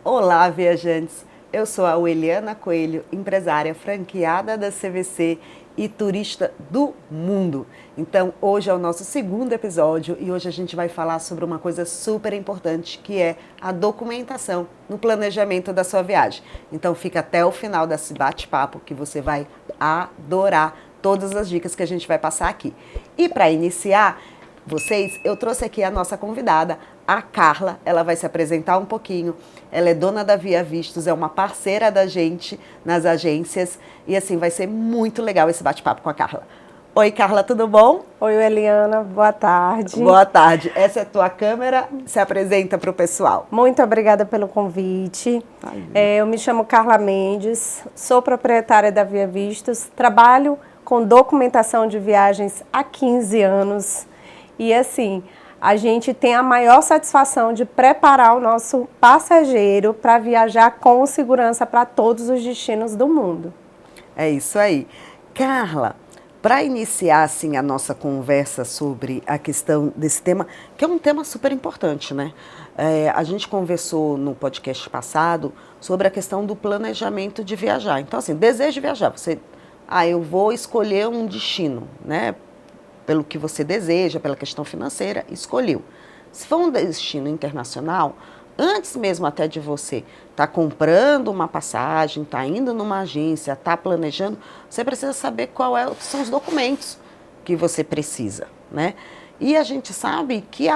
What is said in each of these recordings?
Olá, viajantes! Eu sou a Eliana Coelho, empresária franqueada da CVC e turista do mundo. Então, hoje é o nosso segundo episódio e hoje a gente vai falar sobre uma coisa super importante, que é a documentação no planejamento da sua viagem. Então, fica até o final desse bate-papo que você vai adorar todas as dicas que a gente vai passar aqui. E para iniciar, eu trouxe aqui a nossa convidada, a Carla. Ela vai se apresentar um pouquinho. Ela é dona da Via Vistos, é uma parceira da gente nas agências e assim vai ser muito legal esse bate-papo com a Carla. Oi, Carla, tudo bom? Oi, Eliana, boa tarde. Boa tarde. Essa é a tua câmera, se apresenta para o pessoal. Muito obrigada pelo convite. Eu me chamo Carla Mendes, sou proprietária da Via Vistos, trabalho com documentação de viagens há 15 anos. E assim, a gente tem a maior satisfação de preparar o nosso passageiro para viajar com segurança para todos os destinos do mundo. É isso aí. Carla, para iniciar assim, a nossa conversa sobre a questão desse tema, que é um tema super importante, né? A gente conversou no podcast passado sobre a questão do planejamento de viajar. Então, assim, desejo viajar. Eu vou escolher um destino, né? Pelo que você deseja, pela questão financeira, escolheu. Se for um destino internacional, antes mesmo até de você estar comprando uma passagem, estar indo numa agência, estar planejando, você precisa saber quais são os documentos que você precisa, né? E a gente sabe que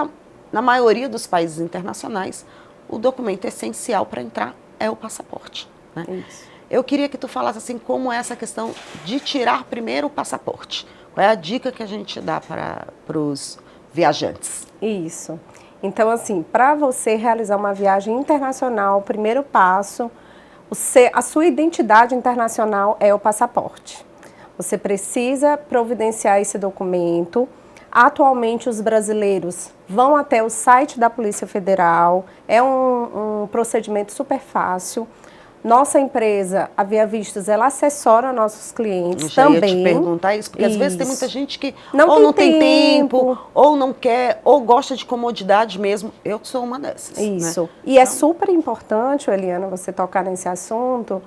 na maioria dos países internacionais, o documento essencial para entrar é o passaporte, né? Isso. Eu queria que tu falasse assim, como é essa questão de tirar primeiro o passaporte. Qual é a dica que a gente dá para os viajantes? Isso. Então, assim, para você realizar uma viagem internacional, o primeiro passo, a sua identidade internacional é o passaporte. Você precisa providenciar esse documento. Atualmente, os brasileiros vão até o site da Polícia Federal. É um procedimento super fácil. Nossa empresa, a Via Vistos, ela assessora nossos clientes também. Eu ia te perguntar isso, porque às vezes tem muita gente que não tem tempo, ou não quer, ou gosta de comodidade mesmo. Eu sou uma dessas. Isso. Né? E é super importante, Eliana, você tocar nesse assunto,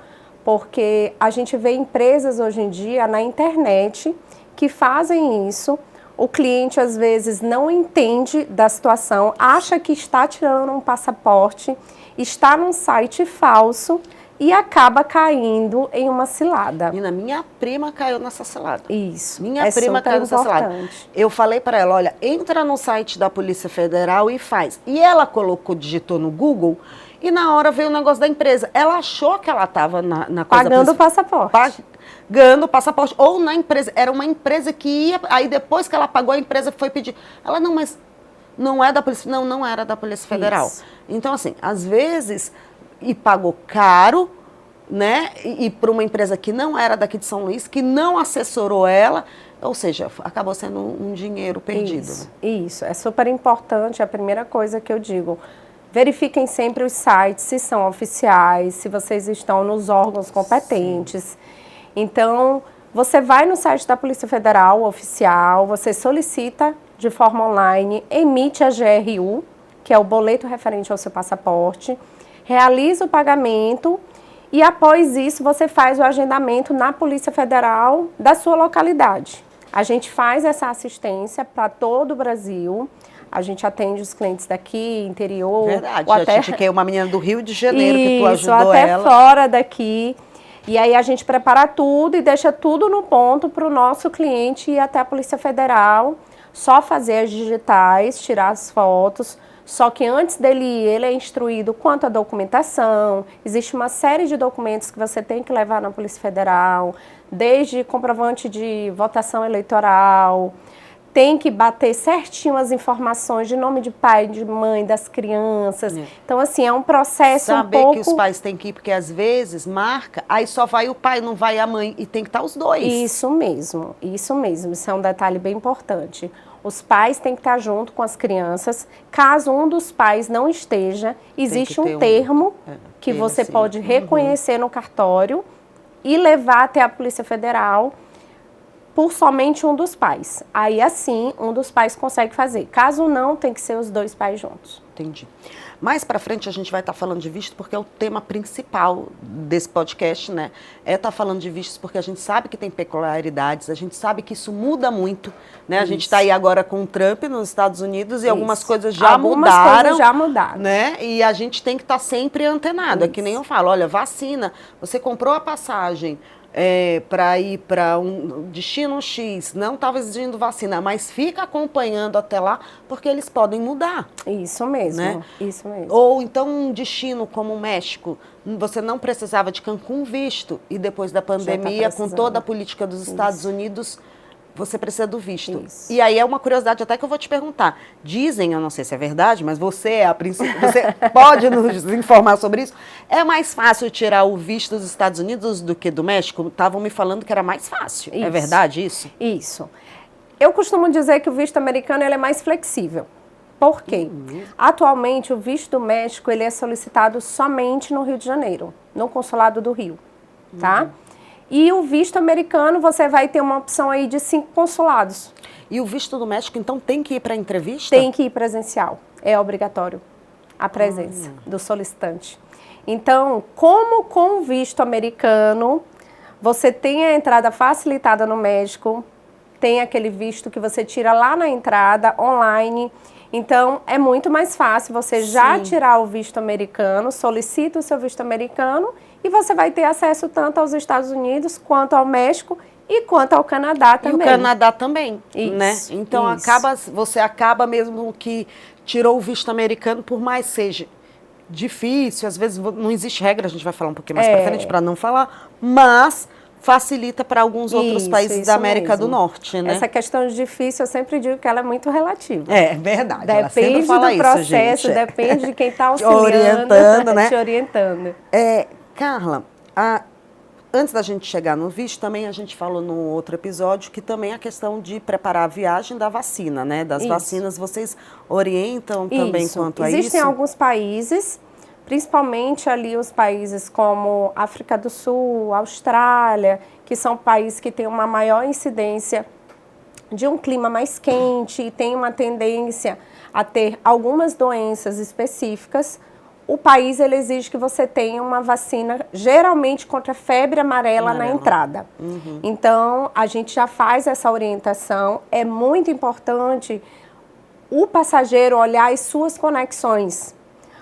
porque a gente vê empresas hoje em dia na internet que fazem isso. O cliente, às vezes, não entende da situação, acha que está tirando um passaporte, está num site falso e acaba caindo em uma cilada. Minha prima caiu nessa cilada. Isso. Minha prima caiu nessa cilada. Eu falei para ela, olha, entra no site da Polícia Federal e faz. E ela digitou no Google e na hora veio o negócio da empresa. Ela achou que ela estava na coisa... Pagando o passaporte. Pagando o passaporte. Ou na empresa. Era uma empresa que ia... Aí depois que ela pagou, a empresa foi pedir. Ela, não, mas não é da Polícia... Não era da Polícia Federal. Isso. Então, assim, às vezes... E pagou caro, né? E para uma empresa que não era daqui de São Luís, que não assessorou ela, ou seja, acabou sendo um dinheiro perdido. Isso. É super importante, é a primeira coisa que eu digo. Verifiquem sempre os sites, se são oficiais, se vocês estão nos órgãos competentes. Sim. Então, você vai no site da Polícia Federal, oficial, você solicita de forma online, emite a GRU, que é o boleto referente ao seu passaporte, realiza o pagamento e após isso você faz o agendamento na Polícia Federal da sua localidade. A gente faz essa assistência para todo o Brasil, a gente atende os clientes daqui, interior. Verdade, eu te indiquei uma menina do Rio de Janeiro que tu ajudou ela. Até fora daqui. E aí a gente prepara tudo e deixa tudo no ponto para o nosso cliente ir até a Polícia Federal, só fazer as digitais, tirar as fotos. Só que antes dele ir, ele é instruído quanto à documentação. Existe uma série de documentos que você tem que levar na Polícia Federal, desde comprovante de votação eleitoral, tem que bater certinho as informações de nome de pai, de mãe, das crianças. Então, assim, é um processo Saber um pouco... que os pais têm que ir, porque às vezes marca, aí só vai o pai, não vai a mãe, e tem que estar os dois. Isso mesmo. Isso é um detalhe bem importante. Os pais têm que estar junto com as crianças. Caso um dos pais não esteja, existe um termo que você pode reconhecer no cartório e levar até a Polícia Federal por somente um dos pais. Aí, assim, um dos pais consegue fazer. Caso não, tem que ser os dois pais juntos. Entendi. Mais para frente a gente vai estar falando de visto, porque é o tema principal desse podcast, né? É estar falando de vistos, porque a gente sabe que tem peculiaridades, a gente sabe que isso muda muito, né? A gente está aí agora com o Trump nos Estados Unidos e algumas coisas já mudaram. Né? E a gente tem que estar sempre antenado. É que nem eu falo, olha, vacina, você comprou a passagem para ir para um destino X, não estava exigindo vacina, mas fica acompanhando até lá, porque eles podem mudar. Isso mesmo, né? Isso mesmo. Ou então um destino como o México, você não precisava de Cancún visto, e depois da pandemia, com toda a política dos Estados Unidos, você precisa do visto. Isso. E aí é uma curiosidade até que eu vou te perguntar. Dizem, eu não sei se é verdade, mas você, a princípio, você pode nos informar sobre isso. É mais fácil tirar o visto dos Estados Unidos do que do México? Estavam me falando que era mais fácil. Isso. É verdade isso? Isso. Eu costumo dizer que o visto americano ele é mais flexível. Por quê? Atualmente, o visto do México ele é solicitado somente no Rio de Janeiro, no Consulado do Rio, tá? E o visto americano, você vai ter uma opção aí de 5 consulados. E o visto do México, então, tem que ir para entrevista? Tem que ir presencial. É obrigatório a presença do solicitante. Então, como com o visto americano, você tem a entrada facilitada no México, tem aquele visto que você tira lá na entrada, online. Então, é muito mais fácil você já tirar o visto americano, solicita o seu visto americano e você vai ter acesso tanto aos Estados Unidos, quanto ao México e quanto ao Canadá também. E o Canadá também, isso, né? Então, você acaba mesmo que tirou o visto americano, por mais seja difícil, às vezes não existe regra, a gente vai falar um pouquinho mais pra frente para não falar, mas facilita para alguns outros países da América do Norte, né? Essa questão de difícil, eu sempre digo que ela é muito relativa. É verdade. Depende do processo, depende de quem está auxiliando, orientando, né? te orientando. Carla, antes da gente chegar no visto, também a gente falou no outro episódio que também a questão de preparar a viagem da vacina, né? Das vacinas, vocês orientam também quanto a isso? Existem alguns países, principalmente ali os países como África do Sul, Austrália, que são países que têm uma maior incidência de um clima mais quente e tem uma tendência a ter algumas doenças específicas. O país ele exige que você tenha uma vacina, geralmente contra a febre amarela na entrada. Então, a gente já faz essa orientação. É muito importante o passageiro olhar as suas conexões.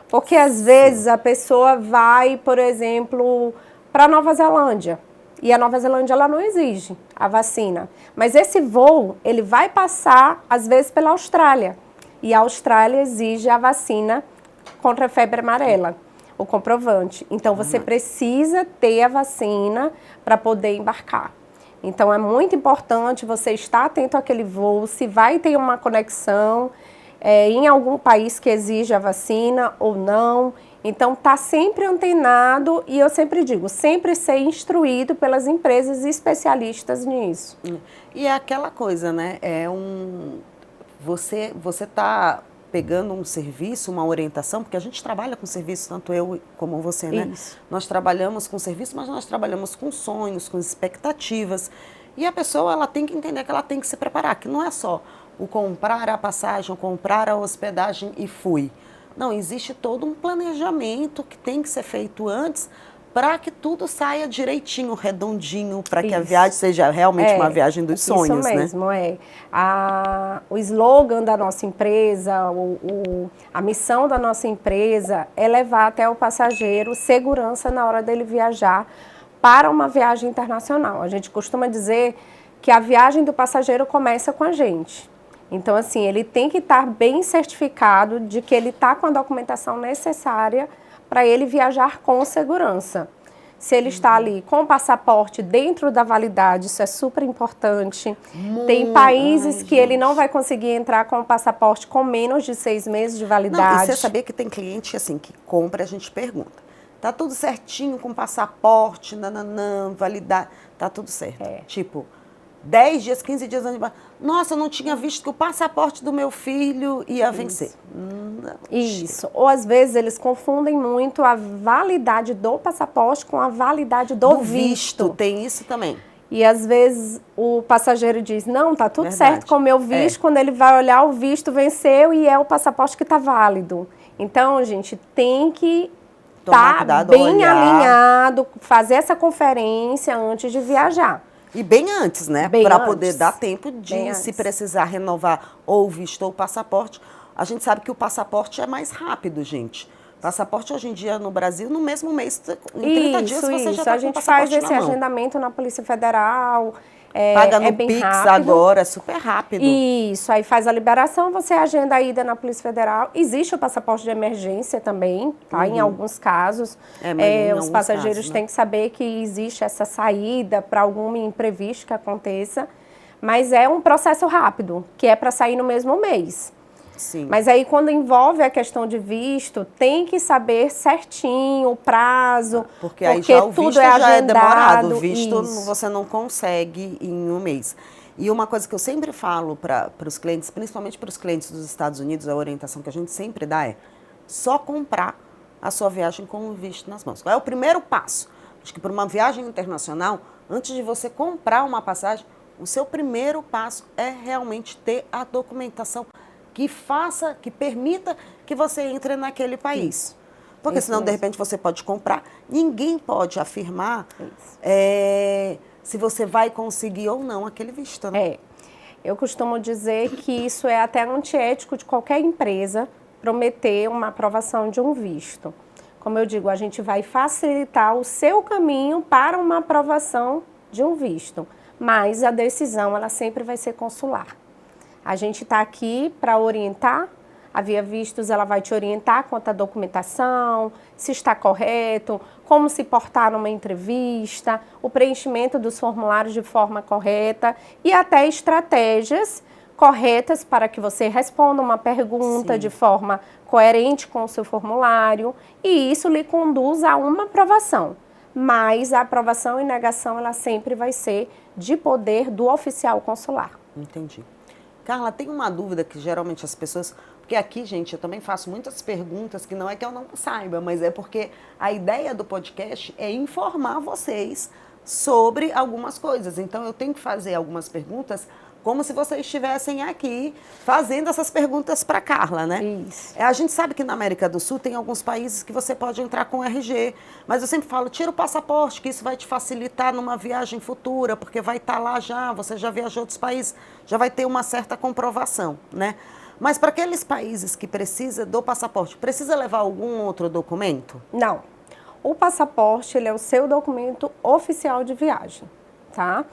Porque, às vezes, a pessoa vai, por exemplo, para a Nova Zelândia. E a Nova Zelândia ela não exige a vacina. Mas esse voo, ele vai passar, às vezes, pela Austrália. E a Austrália exige a vacina contra a febre amarela, o comprovante. Então, você precisa ter a vacina para poder embarcar. Então, é muito importante você estar atento àquele voo, se vai ter uma conexão em algum país que exige a vacina ou não. Então, tá sempre antenado e eu sempre digo, sempre ser instruído pelas empresas especialistas nisso. E é aquela coisa, né? Você tá pegando um serviço, uma orientação, porque a gente trabalha com serviço, tanto eu como você, né? Isso. Nós trabalhamos com serviço, mas nós trabalhamos com sonhos, com expectativas. E a pessoa, ela tem que entender que ela tem que se preparar, que não é só o comprar a passagem, o comprar a hospedagem e fui. Não, existe todo um planejamento que tem que ser feito antes para que tudo saia direitinho, redondinho, para que a viagem seja realmente uma viagem dos sonhos, né? Isso mesmo, o slogan da nossa empresa, a missão da nossa empresa é levar até o passageiro segurança na hora dele viajar para uma viagem internacional. A gente costuma dizer que a viagem do passageiro começa com a gente. Então, assim, ele tem que estar bem certificado de que ele está com a documentação necessária para ele viajar com segurança. Se ele está ali com o passaporte dentro da validade, isso é super importante. Tem países que ele não vai conseguir entrar com o passaporte com menos de 6 meses de validade. Não, e você sabia que tem cliente assim que compra, a gente pergunta. Tá tudo certinho com passaporte, validade, tá tudo certo. Tipo, 10 dias, 15 dias antes de... Nossa, eu não tinha visto que o passaporte do meu filho ia vencer. Isso. Ou às vezes eles confundem muito a validade do passaporte com a validade do visto. Tem isso também. E às vezes o passageiro diz, não, tá tudo certo com o meu visto. Quando ele vai olhar, o visto venceu e é o passaporte que está válido. Então, a gente tem que Tomar estar cuidado, bem olhar. alinhado, fazer essa conferência antes de viajar. E bem antes, né? Bem Para antes. poder dar tempo Bem de, se antes. precisar renovar ou o visto ou o passaporte. A gente sabe que o passaporte é mais rápido, gente. Passaporte hoje em dia no Brasil, no mesmo mês, em 30 dias você já está A com o gente faz passaporte esse na mão. agendamento na Polícia Federal, Paga no é bem Pix rápido. agora, é super rápido. Isso, aí faz a liberação, você agenda a ida na Polícia Federal. Existe o passaporte de emergência também, tá? Em alguns casos. Mas em Os alguns passageiros casos, né? têm que saber que existe essa saída para algum imprevisto que aconteça. Mas é um processo rápido, que é para sair no mesmo mês. Sim. Mas aí, quando envolve a questão de visto, tem que saber certinho o prazo, Porque aí já o tudo visto é já agendado. é demorado. O visto Isso. você não consegue em um mês. E uma coisa que eu sempre falo para os clientes, principalmente para os clientes dos Estados Unidos, a orientação que a gente sempre dá é só comprar a sua viagem com o visto nas mãos. Qual é o primeiro passo? Acho que para uma viagem internacional, antes de você comprar uma passagem, o seu primeiro passo é realmente ter a documentação que faça, que permita que você entre naquele país. Isso. Porque Isso senão, de mesmo. repente, você pode comprar. Ninguém pode afirmar Isso. se você vai conseguir ou não aquele visto, né? Eu costumo dizer que isso é até antiético de qualquer empresa prometer uma aprovação de um visto. Como eu digo, a gente vai facilitar o seu caminho para uma aprovação de um visto, mas a decisão ela sempre vai ser consular. A gente está aqui para orientar. A Via Vistos ela vai te orientar quanto à documentação, se está correto, como se portar numa entrevista, o preenchimento dos formulários de forma correta e até estratégias corretas para que você responda uma pergunta de forma coerente com o seu formulário e isso lhe conduz a uma aprovação. Mas a aprovação e negação ela sempre vai ser de poder do oficial consular. Entendi. Carla, tem uma dúvida que geralmente as pessoas... Porque aqui, gente, eu também faço muitas perguntas que não é que eu não saiba, mas é porque a ideia do podcast é informar vocês sobre algumas coisas. Então, eu tenho que fazer algumas perguntas como se vocês estivessem aqui fazendo essas perguntas para Carla, né? Isso. A gente sabe que na América do Sul tem alguns países que você pode entrar com RG, mas eu sempre falo, tira o passaporte, que isso vai te facilitar numa viagem futura, porque vai estar lá já, você já viajou a outros países, já vai ter uma certa comprovação, né? Mas para aqueles países que precisam do passaporte, precisa levar algum outro documento? Não. O passaporte ele é o seu documento oficial de viagem, tá?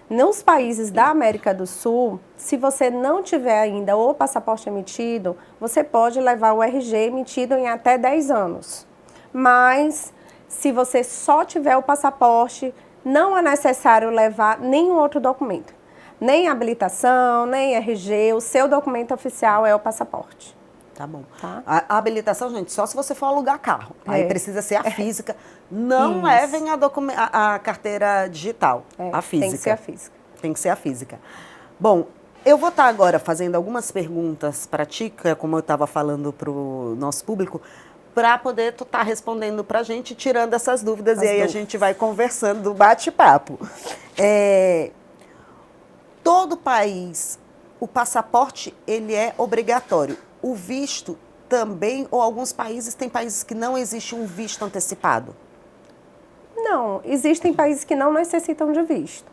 Nos países da América do Sul, se você não tiver ainda o passaporte emitido, você pode levar o RG emitido em até 10 anos. Mas, se você só tiver o passaporte, não é necessário levar nenhum outro documento. Nem habilitação, nem RG, o seu documento oficial é o passaporte. Tá bom. Tá? A habilitação, gente, só se você for alugar carro. Aí precisa ser a física. Não Isso. levem a carteira digital, a física. Tem que ser a física. Tem que ser a física. Bom, eu vou estar agora fazendo algumas perguntas para ti, como eu estava falando para o nosso público, para poder tu estar respondendo para a gente, tirando essas dúvidas. E aí a gente vai conversando, bate-papo. Todo país, o passaporte, ele é obrigatório. O visto também, ou alguns países, tem países que não existe um visto antecipado? Não, existem países que não necessitam de visto.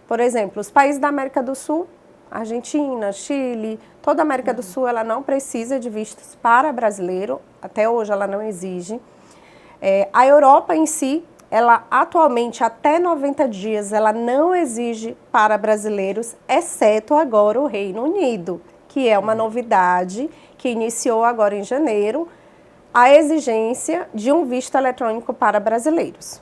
Por exemplo, os países da América do Sul, Argentina, Chile, toda a América do Sul, ela não precisa de vistos para brasileiro, até hoje ela não exige. A Europa em si, ela atualmente, até 90 dias, ela não exige para brasileiros, exceto agora o Reino Unido, que é uma novidade que iniciou agora em janeiro, a exigência de um visto eletrônico para brasileiros.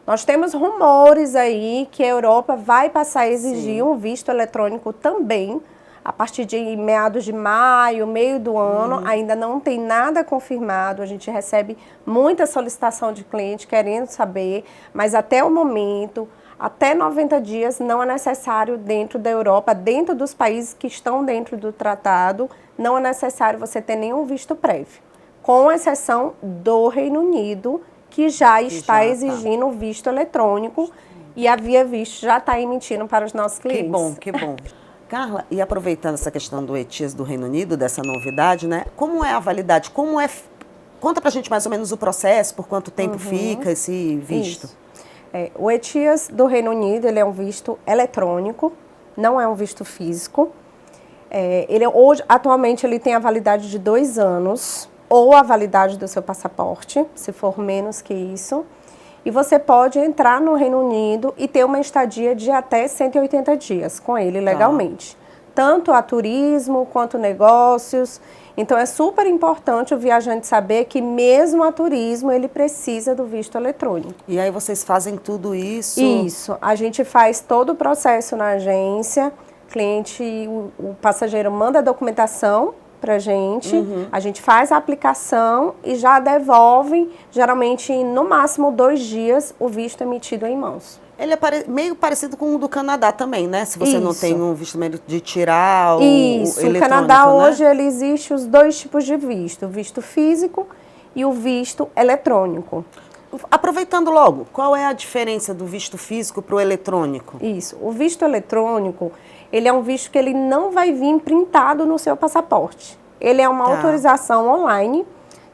Nós temos rumores aí que a Europa vai passar a exigir um visto eletrônico também, a partir de meados de maio, meio do ano, ainda não tem nada confirmado, a gente recebe muita solicitação de cliente querendo saber, mas até o momento, até 90 dias, não é necessário dentro da Europa, dentro dos países que estão dentro do tratado, não é necessário você ter nenhum visto prévio, com exceção do Reino Unido, que já está exigindo o visto eletrônico e a Via Visto já está emitindo para os nossos clientes. Que bom, que bom. Carla, e aproveitando essa questão do ETIAS do Reino Unido, dessa novidade, né? Como é a validade? Como é Conta pra gente mais ou menos o processo, por quanto tempo fica esse visto. Isso. O ETIAS do Reino Unido, ele é um visto eletrônico, não é um visto físico. Atualmente, ele tem a validade de 2 anos, ou a validade do seu passaporte, se for menos que isso. E você pode entrar no Reino Unido e ter uma estadia de até 180 dias com ele legalmente. Tanto a turismo quanto negócios. Então, é super importante o viajante saber que mesmo a turismo, ele precisa do visto eletrônico. E aí vocês fazem tudo isso? Isso. A gente faz todo o processo na agência. O passageiro manda a documentação pra gente, a gente faz a aplicação e já devolve, geralmente no máximo 2 dias, o visto emitido em mãos. Ele é meio parecido com o do Canadá também, né? Se você não Isso. tem um visto meio de tirar o Isso, eletrônico, o Canadá né? hoje ele existe os 2 tipos de visto, o visto físico e o visto eletrônico. Aproveitando logo, qual é a diferença do visto físico para o eletrônico? Isso, o visto eletrônico, ele é um visto que ele não vai vir printado no seu passaporte. Ele é uma autorização online,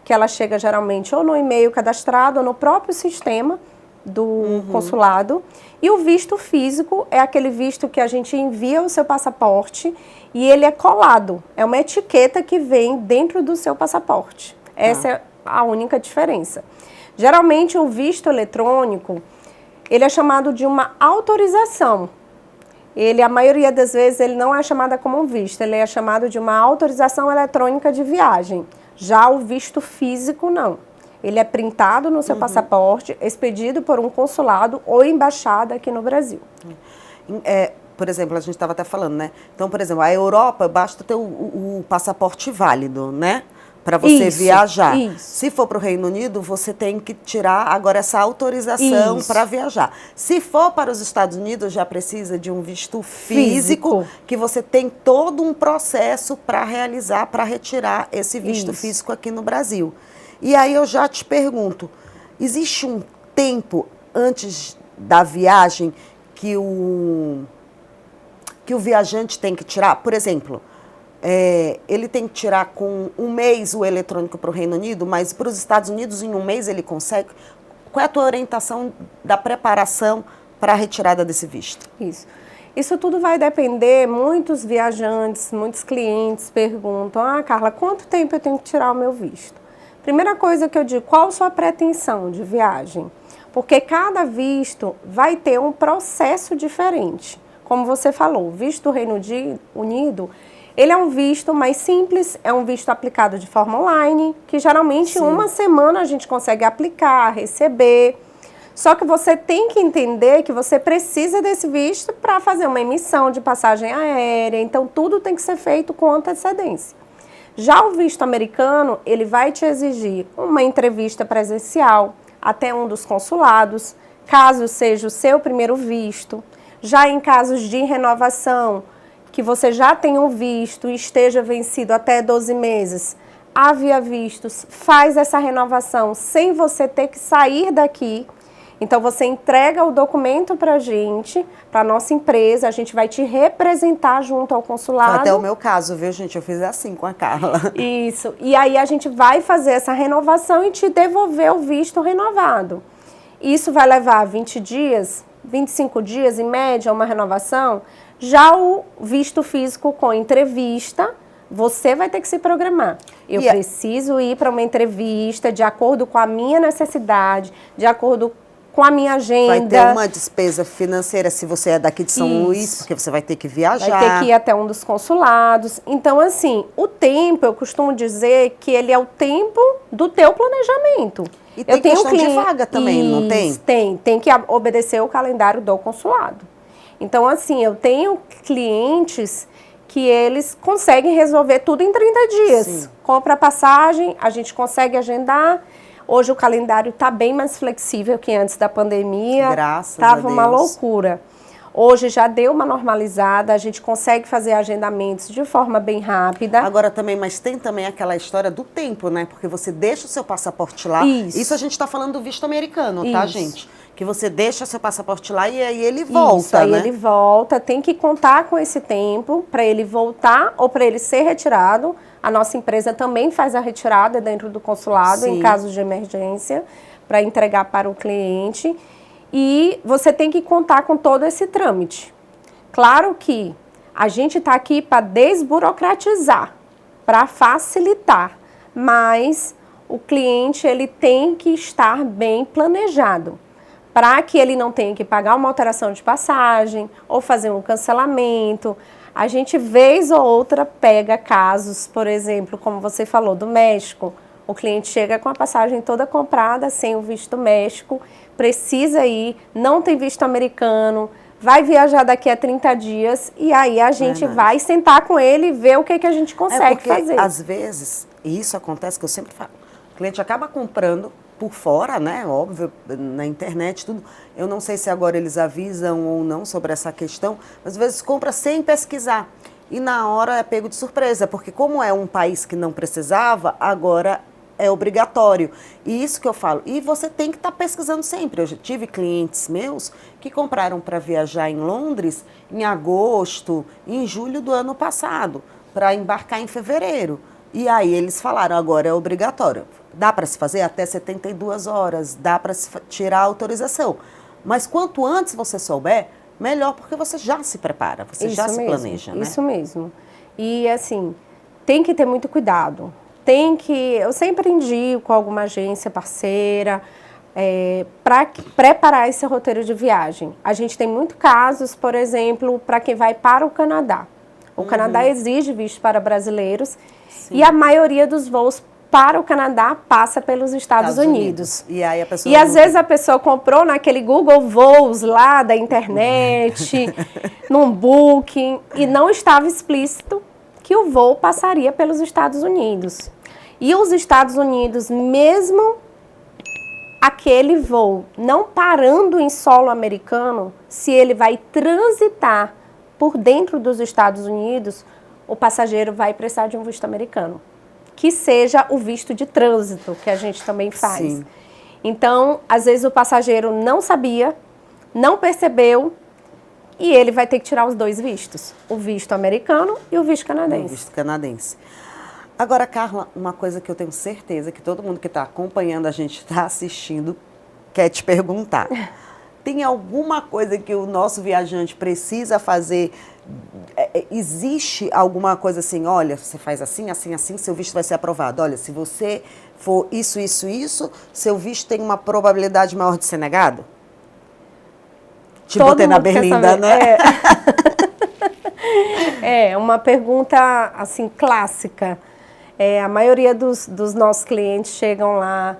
que ela chega geralmente ou no e-mail cadastrado ou no próprio sistema do consulado. E o visto físico é aquele visto que a gente envia o seu passaporte e ele é colado. É uma etiqueta que vem dentro do seu passaporte. Essa é a única diferença. Geralmente, o visto eletrônico, ele é chamado de uma autorização. A maioria das vezes, ele não é chamado como um visto, ele é chamado de uma autorização eletrônica de viagem. Já o visto físico, não. Ele é printado no seu passaporte, expedido por um consulado ou embaixada aqui no Brasil. Por exemplo, a gente estava até falando, né? Então, por exemplo, a Europa, basta ter o passaporte válido, né? Para você viajar. Isso. Se for para o Reino Unido, você tem que tirar agora essa autorização para viajar. Se for para os Estados Unidos, já precisa de um visto físico. Que você tem todo um processo para realizar, para retirar esse visto físico aqui no Brasil. E aí eu já te pergunto, existe um tempo antes da viagem que o viajante tem que tirar? Por exemplo, ele tem que tirar com 1 mês o eletrônico para o Reino Unido, mas para os Estados Unidos em 1 mês ele consegue. Qual é a tua orientação da preparação para a retirada desse visto? Isso tudo vai depender, muitos viajantes, muitos clientes perguntam, Carla, quanto tempo eu tenho que tirar o meu visto? Primeira coisa que eu digo, qual a sua pretensão de viagem? Porque cada visto vai ter um processo diferente. Como você falou, o visto do Reino Unido, ele é um visto mais simples, é um visto aplicado de forma online, que geralmente em 1 semana a gente consegue aplicar, receber. Só que você tem que entender que você precisa desse visto para fazer uma emissão de passagem aérea, então tudo tem que ser feito com antecedência. Já o visto americano, ele vai te exigir uma entrevista presencial até um dos consulados, caso seja o seu primeiro visto. Já em casos de renovação, que você já tem um visto e esteja vencido até 12 meses, a Via Vistos faz essa renovação sem você ter que sair daqui. Então, você entrega o documento para a gente, para a nossa empresa, a gente vai te representar junto ao consulado. Foi até o meu caso, viu, gente? Eu fiz assim com a Carla. Isso. E aí, a gente vai fazer essa renovação e te devolver o visto renovado. Isso vai levar 20 dias, 25 dias, em média, uma renovação. Já o visto físico com entrevista, você vai ter que se programar. Eu preciso ir para uma entrevista de acordo com a minha necessidade, de acordo com a minha agenda. Vai ter uma despesa financeira se você é daqui de São Luís, porque você vai ter que viajar. Vai ter que ir até um dos consulados. Então, assim, o tempo, eu costumo dizer que ele é o tempo do teu planejamento. E tem questão de vaga também, não tem? Tem que obedecer o calendário do consulado. Então, assim, eu tenho clientes que eles conseguem resolver tudo em 30 dias. Compra a passagem, a gente consegue agendar. Hoje o calendário está bem mais flexível que antes da pandemia. Graças a Deus. Estava uma loucura. Hoje já deu uma normalizada, a gente consegue fazer agendamentos de forma bem rápida. Agora também, mas tem também aquela história do tempo, né? Porque você deixa o seu passaporte lá. Isso a gente está falando do visto americano, tá, gente? que você deixa seu passaporte lá e aí ele volta, isso, aí né? ele volta, tem que contar com esse tempo para ele voltar ou para ele ser retirado. A nossa empresa também faz a retirada dentro do consulado, Sim. em casos de emergência, para entregar para o cliente. E você tem que contar com todo esse trâmite. Claro que a gente está aqui para desburocratizar, para facilitar, mas o cliente ele tem que estar bem planejado, para que ele não tenha que pagar uma alteração de passagem ou fazer um cancelamento. A gente, vez ou outra, pega casos, por exemplo, como você falou, do México. O cliente chega com a passagem toda comprada, sem o visto México, precisa ir, não tem visto americano, vai viajar daqui a 30 dias e aí a gente vai sentar com ele e ver o que a gente consegue fazer. Às vezes, e isso acontece que eu sempre falo, o cliente acaba comprando por fora, né, óbvio, na internet, tudo. Eu não sei se agora eles avisam ou não sobre essa questão, mas às vezes compra sem pesquisar. E na hora é pego de surpresa, porque como é um país que não precisava, agora é obrigatório. E isso que eu falo. E você tem que estar pesquisando sempre. Eu já tive clientes meus que compraram para viajar em Londres em agosto, em julho do ano passado, para embarcar em fevereiro. E aí eles falaram, agora é obrigatório. Dá para se fazer até 72 horas, dá para se tirar a autorização. Mas quanto antes você souber, melhor, porque você já se prepara, você já se planeja, né? Isso mesmo. E assim, tem que ter muito cuidado. Eu sempre indico alguma agência parceira para preparar esse roteiro de viagem. A gente tem muitos casos, por exemplo, para quem vai para o Canadá. O Canadá exige visto para brasileiros. Sim. E a maioria dos voos para o Canadá passa pelos Estados Unidos. E aí a pessoa às vezes a pessoa comprou naquele Google Voos lá da internet, num Booking, e não estava explícito que o voo passaria pelos Estados Unidos. E os Estados Unidos, mesmo aquele voo não parando em solo americano, se ele vai transitar por dentro dos Estados Unidos, o passageiro vai precisar de um visto americano, que seja o visto de trânsito, que a gente também faz. Sim. Então, às vezes o passageiro não sabia, não percebeu, e ele vai ter que tirar os dois vistos, o visto americano e o visto canadense. O visto canadense. Agora, Carla, uma coisa que eu tenho certeza que todo mundo que está acompanhando a gente, está assistindo, quer te perguntar. Tem alguma coisa que o nosso viajante precisa fazer? Existe alguma coisa assim, olha, você faz assim, assim, assim, seu visto vai ser aprovado. Olha, se você for isso, isso, isso, seu visto tem uma probabilidade maior de ser negado? Te botei na berlinda, né? É uma pergunta, assim, clássica. A maioria dos nossos clientes chegam lá,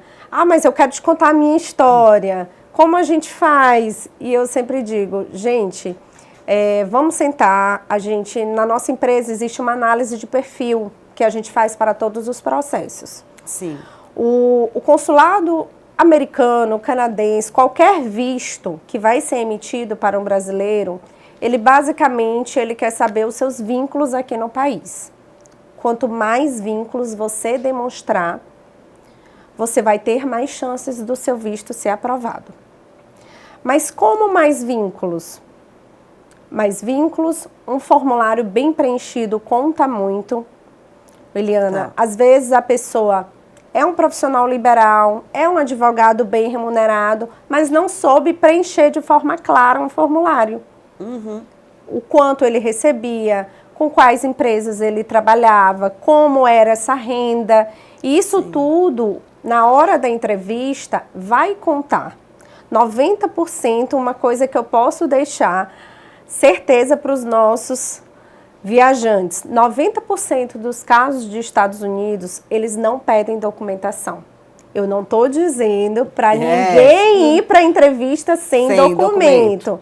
mas eu quero te contar a minha história, como a gente faz? E eu sempre digo, gente, vamos sentar, na nossa empresa existe uma análise de perfil que a gente faz para todos os processos. Sim. O consulado americano, canadense, qualquer visto que vai ser emitido para um brasileiro, ele basicamente quer saber os seus vínculos aqui no país. Quanto mais vínculos você demonstrar, você vai ter mais chances do seu visto ser aprovado. Mas como mais vínculos? Mais vínculos, um formulário bem preenchido conta muito. Eliana, às vezes a pessoa é um profissional liberal, é um advogado bem remunerado, mas não soube preencher de forma clara um formulário. O quanto ele recebia, com quais empresas ele trabalhava, como era essa renda. E isso tudo, na hora da entrevista, vai contar. 90%, uma coisa que eu posso deixar certeza para os nossos viajantes. 90% dos casos de Estados Unidos, eles não pedem documentação. Eu não estou dizendo para ninguém ir para a entrevista sem documento.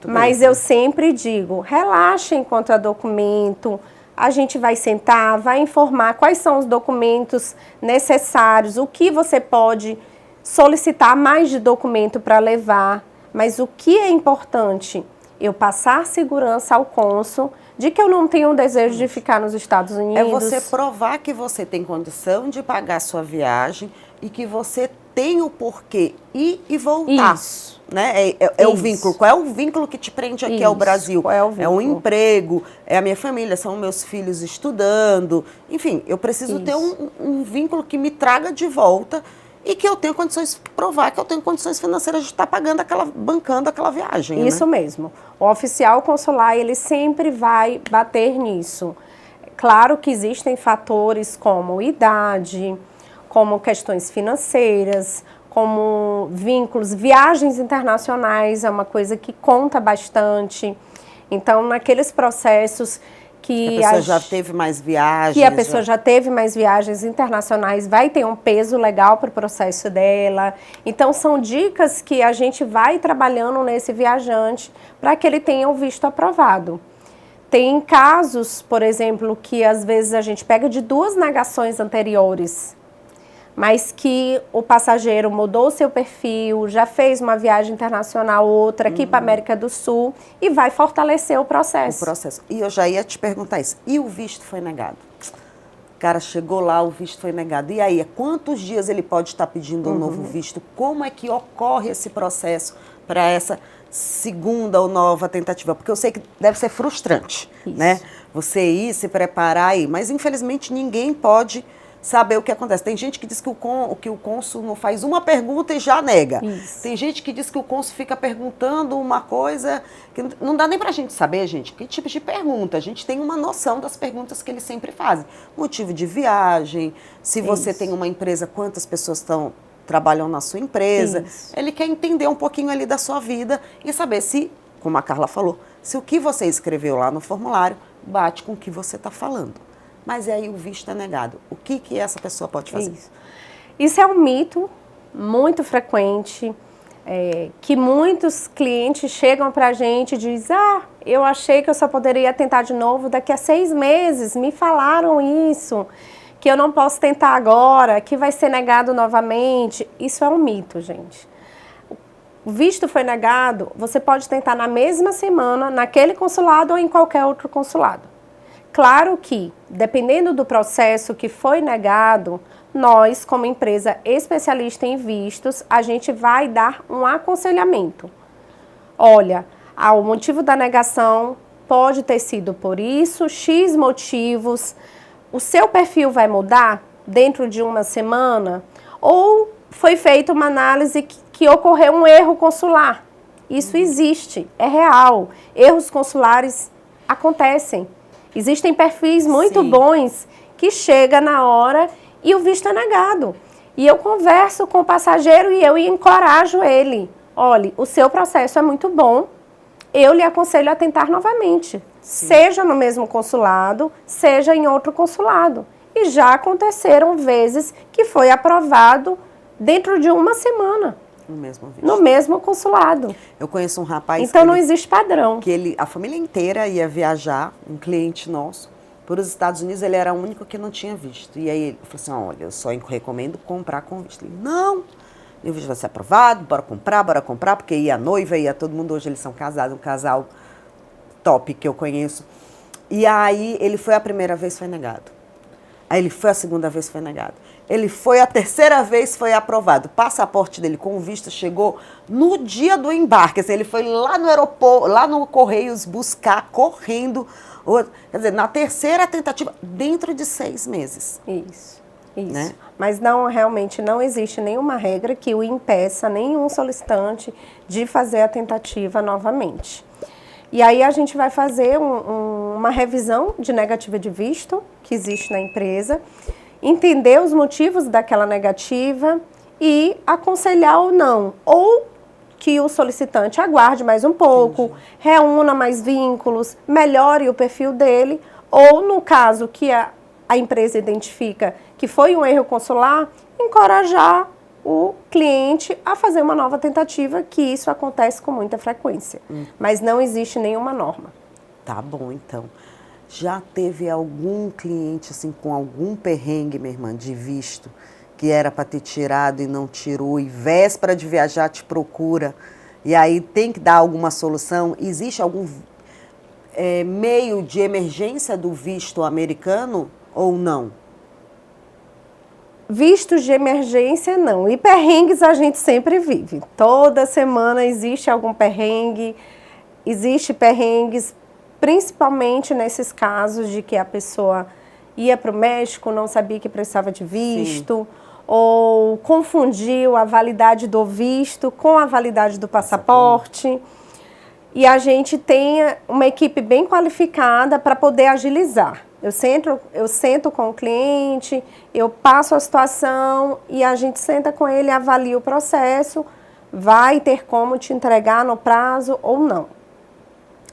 Mas eu sempre digo, relaxem quanto a documento, a gente vai sentar, vai informar quais são os documentos necessários, o que você pode solicitar mais de documento para levar, mas o que é importante? Eu passar segurança ao cônsul de que eu não tenho um desejo de ficar nos Estados Unidos. É você provar que você tem condição de pagar a sua viagem e que você tenho por que ir e voltar. Isso. Né? É o vínculo. Qual é o vínculo que te prende aqui ao Brasil? Qual é o vínculo? É um emprego, é a minha família, são meus filhos estudando. Enfim, eu preciso ter um vínculo que me traga de volta e que eu tenho condições, provar que eu tenho condições financeiras de estar bancando aquela viagem. Isso, né? Mesmo. O oficial consular, ele sempre vai bater nisso. Claro que existem fatores como idade, como questões financeiras, como vínculos, viagens internacionais é uma coisa que conta bastante. Então, naqueles processos que a pessoa já teve mais viagens. Que a pessoa já teve mais viagens internacionais, vai ter um peso legal para o processo dela. Então, são dicas que a gente vai trabalhando nesse viajante para que ele tenha o visto aprovado. Tem casos, por exemplo, que às vezes a gente pega de 2 negações anteriores, mas que o passageiro mudou o seu perfil, já fez uma viagem internacional, outra aqui para a América do Sul e vai fortalecer o processo. E eu já ia te perguntar isso. E o visto foi negado? O cara chegou lá, o visto foi negado. E aí, quantos dias ele pode estar pedindo um novo visto? Como é que ocorre esse processo para essa segunda ou nova tentativa? Porque eu sei que deve ser frustrante, né? Você ir, se preparar aí. Mas, infelizmente, ninguém pode saber o que acontece. Tem gente que diz que o cônsul não faz uma pergunta e já nega. Isso. Tem gente que diz que o cônsul fica perguntando uma coisa que não dá nem pra gente saber, gente, que tipo de pergunta. A gente tem uma noção das perguntas que eles sempre fazem. Motivo de viagem, se você tem uma empresa, quantas pessoas trabalham na sua empresa. Isso. Ele quer entender um pouquinho ali da sua vida e saber se, como a Carla falou, se o que você escreveu lá no formulário bate com o que você está falando. Mas aí o visto é negado. O que essa pessoa pode fazer? Isso é um mito muito frequente, que muitos clientes chegam para a gente e dizem: eu achei que eu só poderia tentar de novo daqui a 6 meses, me falaram isso, que eu não posso tentar agora, que vai ser negado novamente. Isso é um mito, gente. O visto foi negado, você pode tentar na mesma semana, naquele consulado ou em qualquer outro consulado. Claro que, dependendo do processo que foi negado, nós, como empresa especialista em vistos, a gente vai dar um aconselhamento. Olha, o motivo da negação pode ter sido por isso, X motivos, o seu perfil vai mudar dentro de uma semana? Ou foi feita uma análise que ocorreu um erro consular? Isso existe, é real. Erros consulares acontecem. Existem perfis muito bons que chega na hora e o visto é negado. E eu converso com o passageiro e eu encorajo ele. Olha, o seu processo é muito bom, eu lhe aconselho a tentar novamente. Seja no mesmo consulado, seja em outro consulado. E já aconteceram vezes que foi aprovado dentro de uma semana. No mesmo consulado. Eu conheço um rapaz... Então não existe padrão. A família inteira ia viajar, um cliente nosso, para os Estados Unidos. Ele era o único que não tinha visto. E aí ele falou assim: olha, eu só recomendo comprar com visto. Ele: não, meu visto vai ser aprovado, bora comprar, porque ia a noiva, ia todo mundo. Hoje eles são casados, um casal top que eu conheço. E aí ele foi a primeira vez, foi negado. Aí ele foi a segunda vez, foi negado. Ele foi a terceira vez, foi aprovado. O passaporte dele com o visto chegou no dia do embarque. Assim, ele foi lá no aeroporto, lá no Correios, buscar, correndo. Quer dizer, na terceira tentativa, dentro de 6 meses. Isso. Né? Mas realmente não existe nenhuma regra que o impeça, nenhum solicitante, de fazer a tentativa novamente. E aí a gente vai fazer uma revisão de negativa de visto que existe na empresa, entender os motivos daquela negativa e aconselhar ou não. Ou que o solicitante aguarde mais um pouco, reúna mais vínculos, melhore o perfil dele, ou no caso que a empresa identifica que foi um erro consular, encorajar o cliente a fazer uma nova tentativa, que isso acontece com muita frequência. Mas não existe nenhuma norma. Tá bom, então. Já teve algum cliente, assim, com algum perrengue, minha irmã, de visto, que era para ter tirado e não tirou, e véspera de viajar te procura, e aí tem que dar alguma solução? Existe algum meio de emergência do visto americano ou não? Vistos de emergência, não. E perrengues a gente sempre vive. Toda semana existe algum perrengue, existe perrengues, principalmente nesses casos de que a pessoa ia para o México, não sabia que precisava de visto, ou confundiu a validade do visto com a validade do passaporte. E a gente tem uma equipe bem qualificada para poder agilizar. Eu sento com o cliente, eu passo a situação e a gente senta com ele, avalia o processo, vai ter como te entregar no prazo ou não.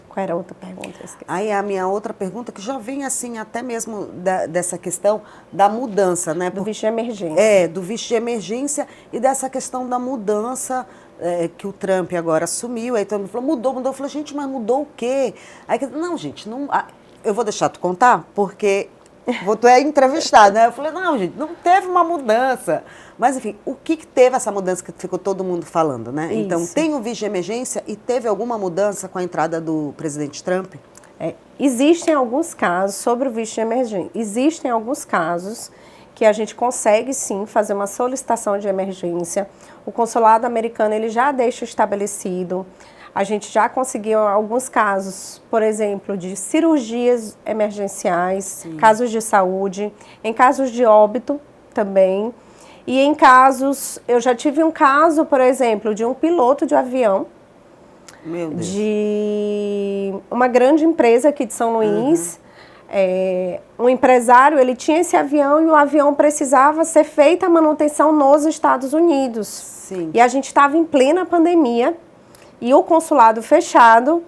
Qual era a outra pergunta? Eu esqueci. Aí a minha outra pergunta, que já vem assim, até mesmo dessa questão da mudança, né? Do visto de emergência. Do visto de emergência e dessa questão da mudança que o Trump agora assumiu. Aí todo mundo falou, mudou. Eu falei, gente, mas mudou o quê? Aí, não, gente, não... Eu vou deixar tu contar, porque tu é entrevistada, né? Eu falei, não, gente, não teve uma mudança. Mas, enfim, o que teve essa mudança que ficou todo mundo falando, né? Isso. Então, tem o visto de emergência e teve alguma mudança com a entrada do presidente Trump? Existem alguns casos sobre o visto de emergência. Existem alguns casos que a gente consegue, sim, fazer uma solicitação de emergência. O consulado americano, ele já deixa estabelecido. A gente já conseguiu alguns casos, por exemplo, de cirurgias emergenciais, sim, casos de saúde, em casos de óbito também. E em casos, eu já tive um caso, por exemplo, de um piloto de avião, meu Deus, de uma grande empresa aqui de São Luís. Um empresário, ele tinha esse avião e o avião precisava ser feita a manutenção nos Estados Unidos. Sim. E a gente estava em plena pandemia e o consulado fechado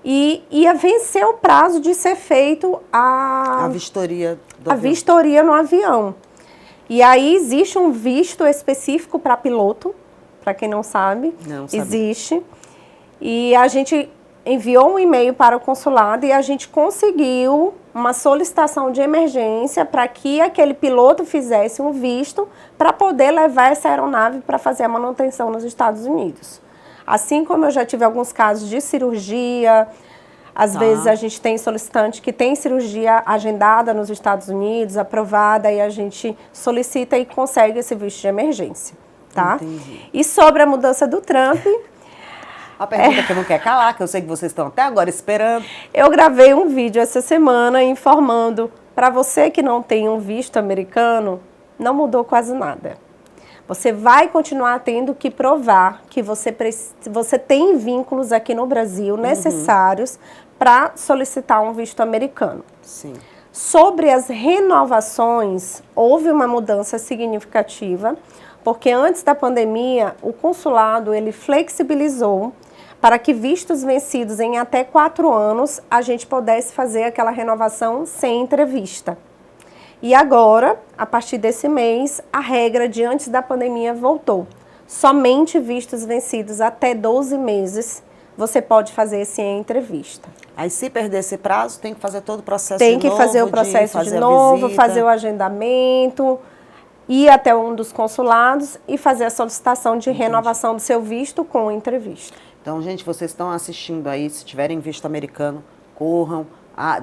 e ia vencer o prazo de ser feito a vistoria do avião. Vistoria no avião. E aí existe um visto específico para piloto, para quem não sabe, existe. E a gente enviou um e-mail para o consulado e a gente conseguiu uma solicitação de emergência para que aquele piloto fizesse um visto para poder levar essa aeronave para fazer a manutenção nos Estados Unidos. Assim como eu já tive alguns casos de cirurgia, às vezes a gente tem solicitante que tem cirurgia agendada nos Estados Unidos, aprovada, e a gente solicita e consegue esse visto de emergência, tá? Entendi. E sobre a mudança do Trump... A pergunta que eu não quero calar, que eu sei que vocês estão até agora esperando. Eu gravei um vídeo essa semana informando, para você que não tem um visto americano, não mudou quase nada. Você vai continuar tendo que provar que você tem vínculos aqui no Brasil necessários para solicitar um visto americano. Sim. Sobre as renovações, houve uma mudança significativa, porque antes da pandemia, o consulado ele flexibilizou para que vistos vencidos em até 4 anos, a gente pudesse fazer aquela renovação sem entrevista. E agora, a partir desse mês, a regra de antes da pandemia voltou. Somente vistos vencidos até 12 meses, você pode fazer esse entrevista. Aí, se perder esse prazo, tem que fazer todo o processo de novo? Tem que fazer o processo de novo, fazer o agendamento, ir até um dos consulados e fazer a solicitação de renovação do seu visto com entrevista. Então, gente, vocês estão assistindo aí, se tiverem visto americano, corram.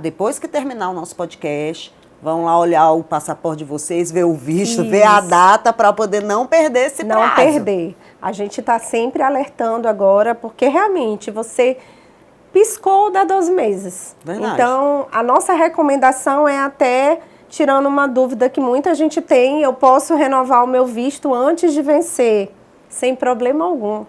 Depois que terminar o nosso podcast, vão lá olhar o passaporte de vocês, ver o visto, ver a data para poder não perder esse prazo. Não perder. A gente está sempre alertando agora, porque realmente você piscou, dá 12 meses. Verdade. Então, a nossa recomendação é até, tirando uma dúvida que muita gente tem, eu posso renovar o meu visto antes de vencer, sem problema algum.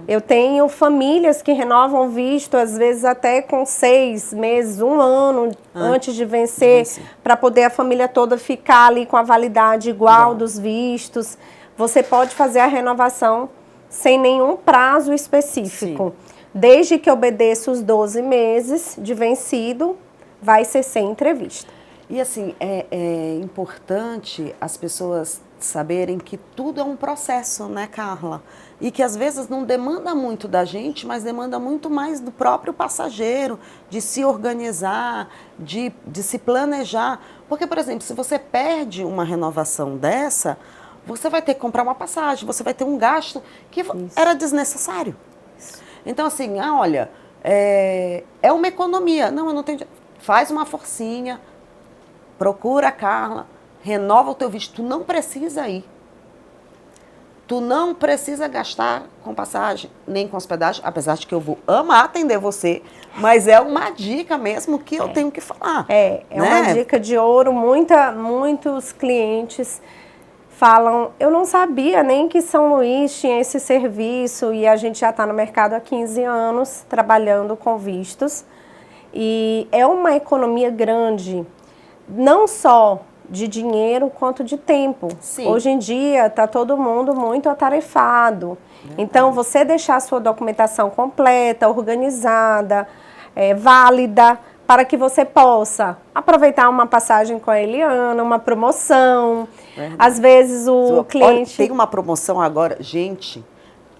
Eu tenho famílias que renovam visto, às vezes até com 6 meses, 1 ano antes de vencer, para poder a família toda ficar ali com a validade igual dos vistos. Você pode fazer a renovação sem nenhum prazo específico. Sim. Desde que obedeça os 12 meses de vencido, vai ser sem entrevista. E assim, é importante as pessoas saberem que tudo é um processo, né, Carla? E que às vezes não demanda muito da gente, mas demanda muito mais do próprio passageiro, de se organizar, de se planejar. Porque, por exemplo, se você perde uma renovação dessa, você vai ter que comprar uma passagem, você vai ter um gasto que era desnecessário. Então, assim, olha, é uma economia. Não, eu não tenho... Faz uma forcinha, procura a Carla, renova o teu visto. Tu não precisa ir. Tu não precisa gastar com passagem, nem com hospedagem, apesar de que eu vou amar atender você, mas é uma dica mesmo que eu tenho que falar. É né? uma dica de ouro. Muitos clientes falam, eu não sabia nem que São Luís tinha esse serviço, e a gente já está no mercado há 15 anos, trabalhando com vistos. E é uma economia grande, não só de dinheiro quanto de tempo. Sim. Hoje em dia está todo mundo muito atarefado. Então, você deixar a sua documentação completa, organizada, válida, para que você possa aproveitar uma passagem com a Eliana, uma promoção. Verdade. Às vezes o cliente... Olha, tem uma promoção agora, gente,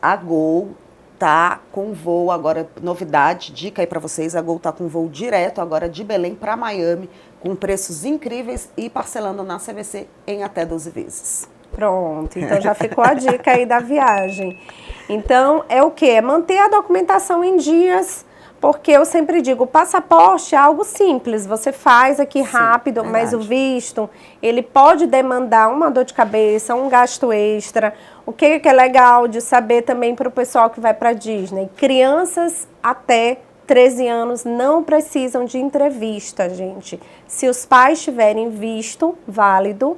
a Gol tá com voo agora, novidade, dica aí para vocês, a Gol tá com voo direto agora de Belém para Miami, com preços incríveis e parcelando na CVC em até 12 vezes. Pronto, então já ficou a dica aí da viagem. Então, é o quê? É manter a documentação em dias, porque eu sempre digo, o passaporte é algo simples, você faz aqui rápido, mas o visto, ele pode demandar uma dor de cabeça, um gasto extra. O que é legal de saber também para o pessoal que vai para a Disney? Crianças até 13 anos não precisam de entrevista, gente. Se os pais tiverem visto válido,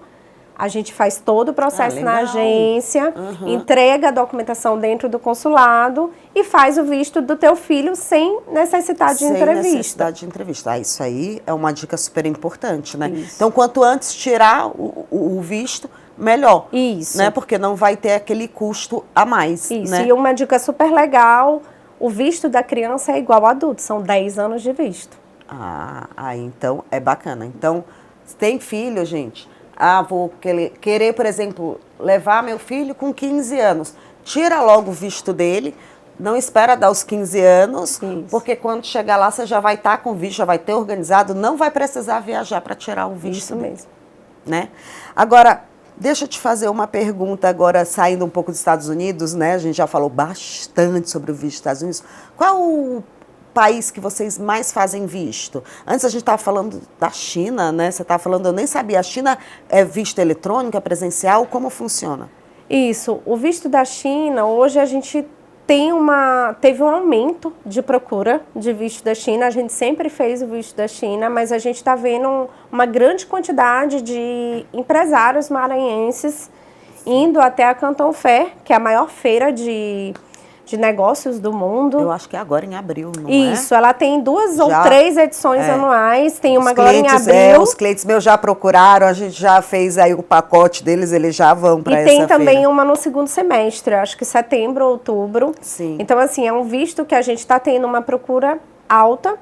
a gente faz todo o processo na agência, entrega a documentação dentro do consulado e faz o visto do teu filho sem necessidade de entrevista. Sem necessidade de entrevista. Isso aí é uma dica super importante, né? Isso. Então, quanto antes tirar o visto, melhor. Isso. Né? Porque não vai ter aquele custo a mais. Isso, né? E uma dica super legal, o visto da criança é igual ao adulto, são 10 anos de visto. Então é bacana. Então, se tem filho, gente... vou querer, por exemplo, levar meu filho com 15 anos. Tira logo o visto dele, não espera dar os 15 anos, porque quando chegar lá você já vai estar com o visto, já vai ter organizado, não vai precisar viajar para tirar o visto. Isso mesmo. Né? Agora, deixa eu te fazer uma pergunta agora, saindo um pouco dos Estados Unidos, né? A gente já falou bastante sobre o visto dos Estados Unidos. Qual o país que vocês mais fazem visto? Antes a gente estava falando da China, né? Você estava falando, eu nem sabia. A China é visto eletrônico, é presencial? Como funciona? Isso. O visto da China, hoje a gente teve um aumento de procura de visto da China. A gente sempre fez o visto da China, mas a gente está vendo uma grande quantidade de empresários maranhenses indo até a Canton Fair, que é a maior feira de negócios do mundo. Eu acho que é agora em abril, não é? Isso, ela tem 2 ou 3 edições anuais, tem uma agora em abril. abril. Os clientes meus já procuraram, a gente já fez aí o pacote deles, eles já vão para essa feira. E tem também uma no segundo semestre, acho que setembro ou outubro. Sim. Então, assim, é um visto que a gente está tendo uma procura alta,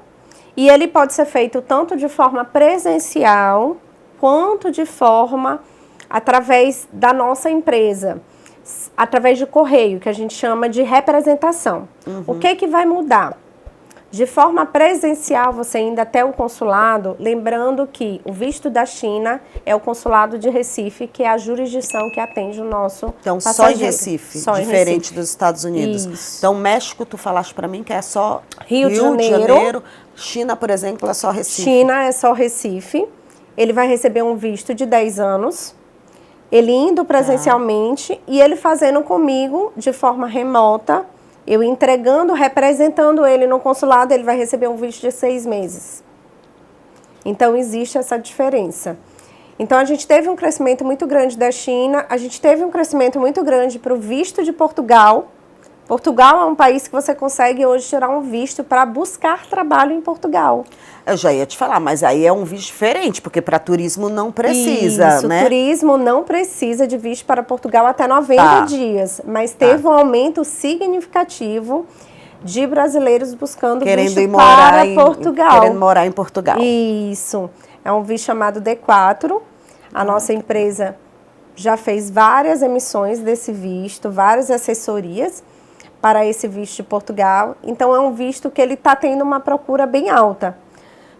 e ele pode ser feito tanto de forma presencial, quanto de forma através da nossa empresa. Através de correio, que a gente chama de representação. O que vai mudar? De forma presencial, você indo até o consulado, lembrando que o visto da China é o consulado de Recife, que é a jurisdição que atende o nosso passageiro. Só em Recife, só diferente em Recife. Dos Estados Unidos. Isso. Então, México, tu falaste para mim que é só Rio de Janeiro. China, por exemplo, é só Recife. China é só Recife. Ele vai receber um visto de 10 anos. Ele indo presencialmente e ele fazendo comigo de forma remota, eu entregando, representando ele no consulado, ele vai receber um visto de 6 meses. Então, existe essa diferença. Então, a gente teve um crescimento muito grande da China, a gente teve um crescimento muito grande para o visto de Portugal. Portugal é um país que você consegue hoje tirar um visto para buscar trabalho em Portugal. Eu já ia te falar, mas aí é um visto diferente, porque para turismo não precisa, Isso, né? Turismo não precisa de visto para Portugal até 90 dias, mas teve um aumento significativo de brasileiros buscando visto para Portugal. Querendo morar em Portugal. Isso, é um visto chamado D4, a nossa empresa já fez várias emissões desse visto, várias assessorias para esse visto de Portugal, então é um visto que ele está tendo uma procura bem alta.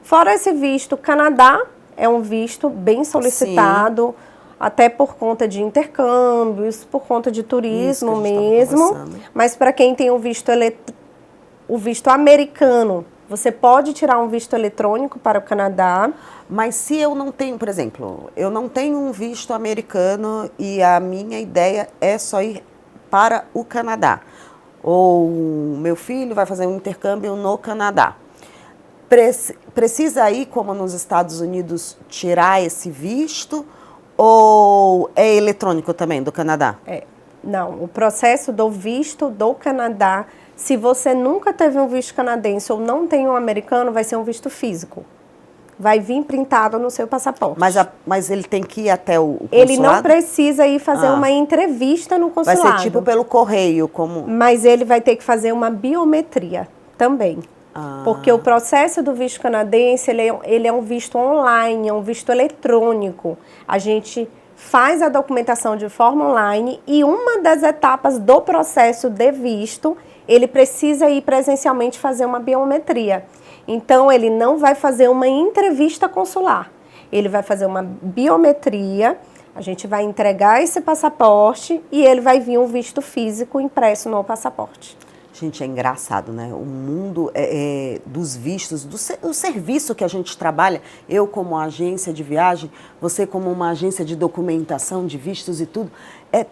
Fora esse visto, o Canadá é um visto bem solicitado, até por conta de intercâmbios, por conta de turismo mesmo, mas para quem tem o visto americano, Você pode tirar um visto eletrônico para o Canadá. Mas se eu não tenho, por exemplo, eu não tenho um visto americano e a minha ideia é só ir para o Canadá, ou meu filho vai fazer um intercâmbio no Canadá, precisa ir, como nos Estados Unidos, tirar esse visto ou é eletrônico também do Canadá? Não, o processo do visto do Canadá, se você nunca teve um visto canadense ou não tem um americano, vai ser um visto físico. Vai vir printado no seu passaporte. Mas ele tem que ir até o consulado? Ele não precisa ir fazer uma entrevista no consulado. Vai ser tipo pelo correio, como... Mas ele vai ter que fazer uma biometria também. Porque o processo do visto canadense, ele é um visto online, é um visto eletrônico. A gente faz a documentação de forma online e uma das etapas do processo de visto, ele precisa ir presencialmente fazer uma biometria. Então, ele não vai fazer uma entrevista consular. Ele vai fazer uma biometria, a gente vai entregar esse passaporte e ele vai vir um visto físico impresso no passaporte. Gente, é engraçado, né? O mundo dos vistos, do serviço que a gente trabalha, eu como agência de viagem, você como uma agência de documentação de vistos e tudo,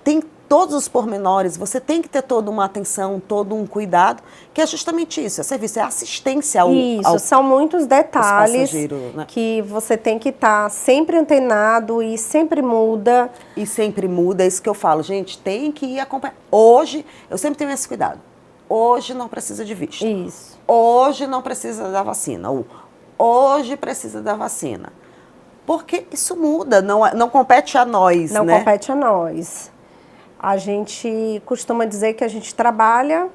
tem todos os pormenores, você tem que ter toda uma atenção, todo um cuidado, que é justamente isso, é serviço, é assistência ao são muitos detalhes né? Que você tem que estar sempre antenado e sempre muda. E sempre muda, é isso que eu falo, gente, tem que ir acompanhar. Hoje, eu sempre tenho esse cuidado. Hoje não precisa de visto. Isso. Hoje não precisa da vacina. Hoje precisa da vacina. Porque isso muda, não compete a nós, Não né? compete a nós. A gente costuma dizer que a gente trabalha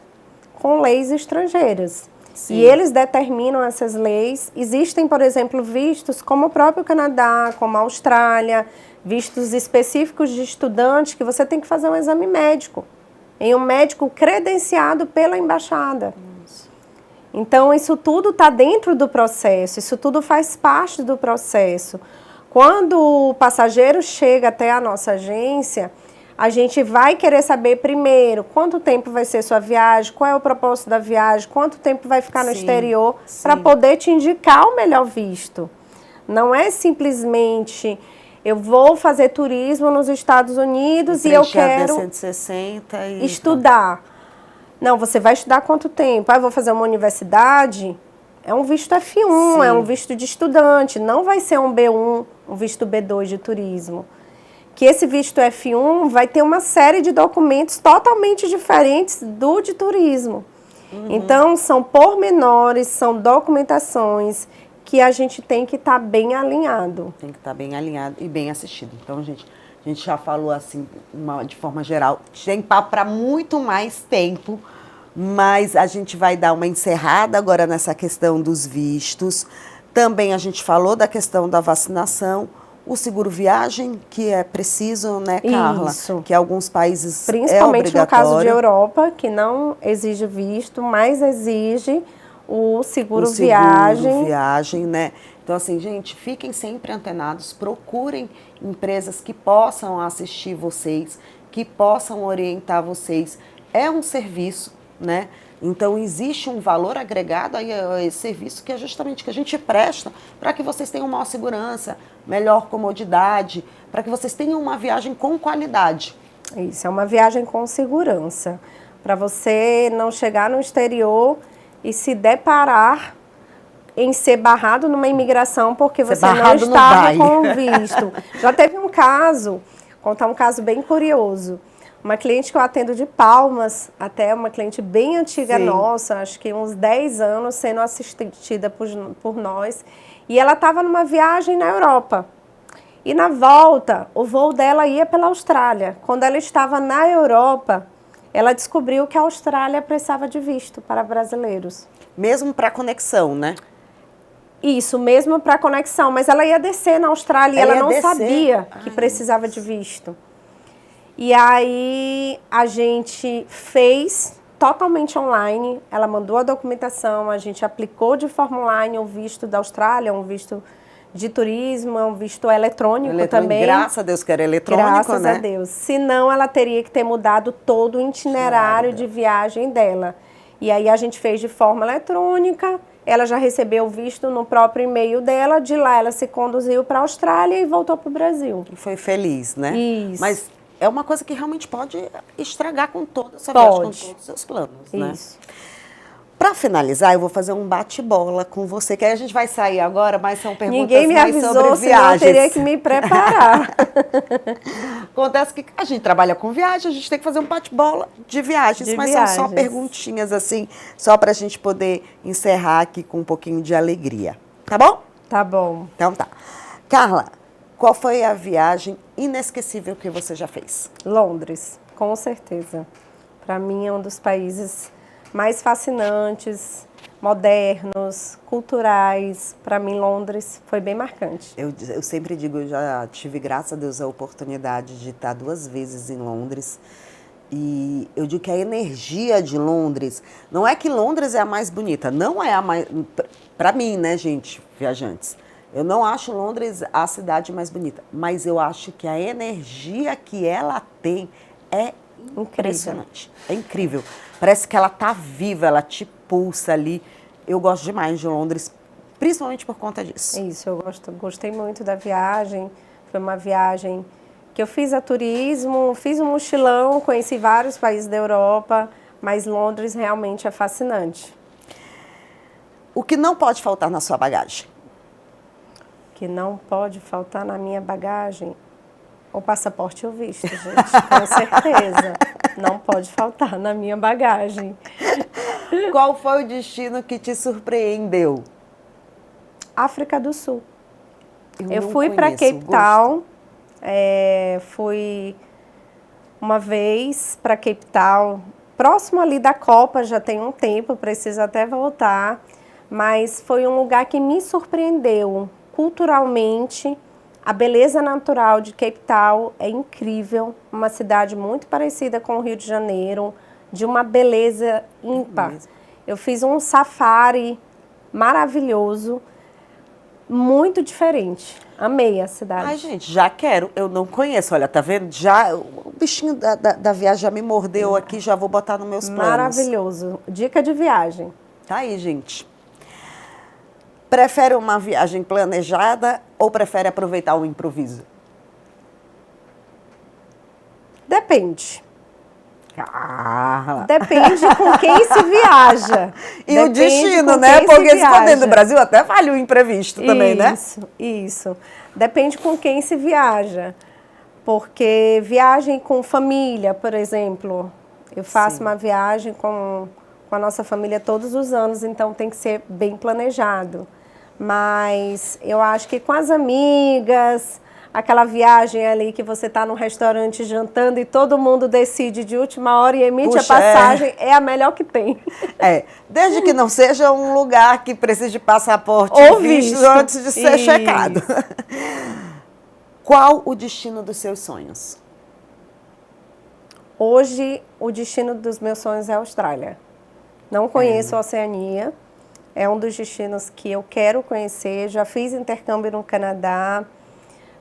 com leis estrangeiras. Sim. E eles determinam essas leis. Existem, por exemplo, vistos como o próprio Canadá, como a Austrália, vistos específicos de estudante que você tem que fazer um exame médico. Em um médico credenciado pela embaixada. Então, isso tudo está dentro do processo, isso tudo faz parte do processo. Quando o passageiro chega até a nossa agência, a gente vai querer saber primeiro quanto tempo vai ser sua viagem, qual é o propósito da viagem, quanto tempo vai ficar no exterior, para poder te indicar o melhor visto. Não é simplesmente... Eu vou fazer turismo nos Estados Unidos e eu quero 160 estudar. Não, você vai estudar quanto tempo? Eu vou fazer uma universidade? É um visto F1, é um visto de estudante. Não vai ser um B1, um visto B2 de turismo. Que esse visto F1 vai ter uma série de documentos totalmente diferentes do de turismo. Então, são pormenores, são documentações que a gente tem que estar bem alinhado. Tem que estar bem alinhado e bem assistido. Então, a gente já falou assim, de forma geral, tem papo para muito mais tempo, mas a gente vai dar uma encerrada agora nessa questão dos vistos. Também a gente falou da questão da vacinação, o seguro viagem, que é preciso, né, Carla? Isso. Que alguns países principalmente no caso de Europa, que não exige visto, mas exige o seguro viagem, né? Então, assim, gente, fiquem sempre antenados, procurem empresas que possam assistir vocês, que possam orientar vocês. É um serviço, né? Então, existe um valor agregado a esse serviço que é justamente que a gente presta para que vocês tenham maior segurança, melhor comodidade, para que vocês tenham uma viagem com qualidade. Isso, é uma viagem com segurança, para você não chegar no exterior e se deparar em ser barrado numa imigração porque você não estava com o visto. Já teve um caso, contar um caso bem curioso. Uma cliente que eu atendo de Palmas, até uma cliente bem antiga nossa, acho que uns 10 anos, sendo assistida por nós. E ela estava numa viagem na Europa. E na volta, o voo dela ia pela Austrália. Quando ela estava na Europa, ela descobriu que a Austrália precisava de visto para brasileiros. Mesmo para conexão, né? Isso, mesmo para conexão. Mas ela ia descer na Austrália e ela não sabia que precisava de visto. E aí a gente fez totalmente online. Ela mandou a documentação, a gente aplicou de forma online o visto da Austrália, um visto de turismo, um visto eletrônico também. Graças a Deus que era eletrônico, graças né? Graças a Deus. Senão ela teria que ter mudado todo o itinerário de viagem dela. E aí a gente fez de forma eletrônica ela já recebeu o visto no próprio e-mail dela, de lá ela se conduziu para a Austrália e voltou para o Brasil. E foi feliz, né? Isso. Mas é uma coisa que realmente pode estragar com toda essa viagem, com todos os seus planos, né? Isso. Para finalizar, eu vou fazer um bate-bola com você, que aí a gente vai sair agora, mas são perguntas Ninguém me mais avisou, sobre senão eu viagens. teria que me preparar. Acontece que a gente trabalha com viagem, a gente tem que fazer um bate-bola de viagens, De mas são só viagens. perguntinhas assim, só para a gente poder encerrar aqui com um pouquinho de alegria. Tá bom? Tá bom. Então tá. Carla, qual foi a viagem inesquecível que você já fez? Londres, com certeza. Para mim é um dos países mais fascinantes, modernos, culturais. Para mim, Londres foi bem marcante. Eu sempre digo, eu já tive, graças a Deus, a oportunidade de estar 2 vezes em Londres. E eu digo que a energia de Londres, não é que Londres é a mais bonita, não é a mais... Para mim, né, gente, viajantes, eu não acho Londres a cidade mais bonita, mas eu acho que a energia que ela tem é impressionante. É incrível. Parece que ela tá viva, ela te pulsa ali. Eu gosto demais de Londres, principalmente por conta disso. Isso, eu gostei muito da viagem. Foi uma viagem que eu fiz a turismo, fiz um mochilão, conheci vários países da Europa, mas Londres realmente é fascinante. O que não pode faltar na sua bagagem? O que não pode faltar na minha bagagem? O passaporte e o visto, gente, com certeza. Não pode faltar na minha bagagem. Qual foi o destino que te surpreendeu? África do Sul. Eu não fui para conheço, Cape Town, fui uma vez para Cape Town, próximo ali da Copa, já tem um tempo, preciso até voltar, mas foi um lugar que me surpreendeu culturalmente. A beleza natural de Cape Town é incrível, uma cidade muito parecida com o Rio de Janeiro, de uma beleza ímpar. Eu fiz um safari maravilhoso, muito diferente. Amei a cidade. Ai, gente, já quero. Eu não conheço. Olha, tá vendo? Já, o bichinho da viagem já me mordeu aqui, já vou botar nos meus planos. Maravilhoso. Dica de viagem. Tá aí, gente. Prefere uma viagem planejada ou prefere aproveitar o improviso? Depende. Ah. Depende com quem se viaja. E Depende o destino, com né? quem Porque se for viaja. dentro do Brasil, até vale o imprevisto também, né? Isso. Depende com quem se viaja. Porque viagem com família, por exemplo, eu faço Sim. uma viagem com a nossa família todos os anos, então tem que ser bem planejado. Mas eu acho que com as amigas, aquela viagem ali que você está num restaurante jantando e todo mundo decide de última hora e emite a passagem, é a melhor que tem. Desde que não seja um lugar que precise de passaporte Ou visto visto. antes de ser checado. Qual o destino dos seus sonhos? Hoje, o destino dos meus sonhos é a Austrália. Não conheço a Oceania. É um dos destinos que eu quero conhecer. Já fiz intercâmbio no Canadá.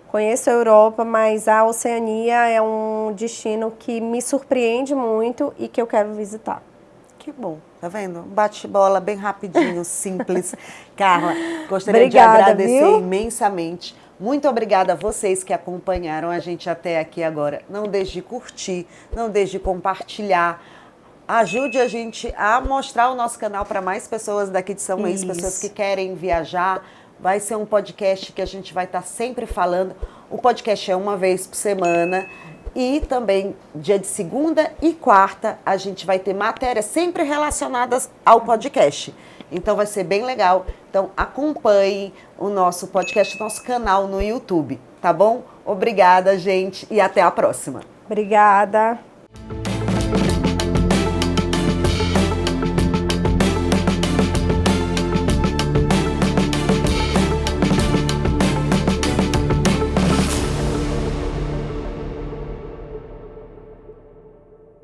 Conheço a Europa, mas a Oceania é um destino que me surpreende muito e que eu quero visitar. Que bom, tá vendo? Bate-bola bem rapidinho, simples. Carla, gostaria Obrigada, de agradecer viu? imensamente. Muito obrigada a vocês que acompanharam a gente até aqui agora. Não deixe de curtir, não deixe de compartilhar. Ajude a gente a mostrar o nosso canal para mais pessoas daqui de São Luís, pessoas que querem viajar. Vai ser um podcast que a gente vai estar sempre falando. O podcast é uma vez por semana. E também, dia de segunda e quarta, a gente vai ter matérias sempre relacionadas ao podcast. Então, vai ser bem legal. Então, acompanhe o nosso podcast, nosso canal no YouTube, tá bom? Obrigada, gente, e até a próxima. Obrigada.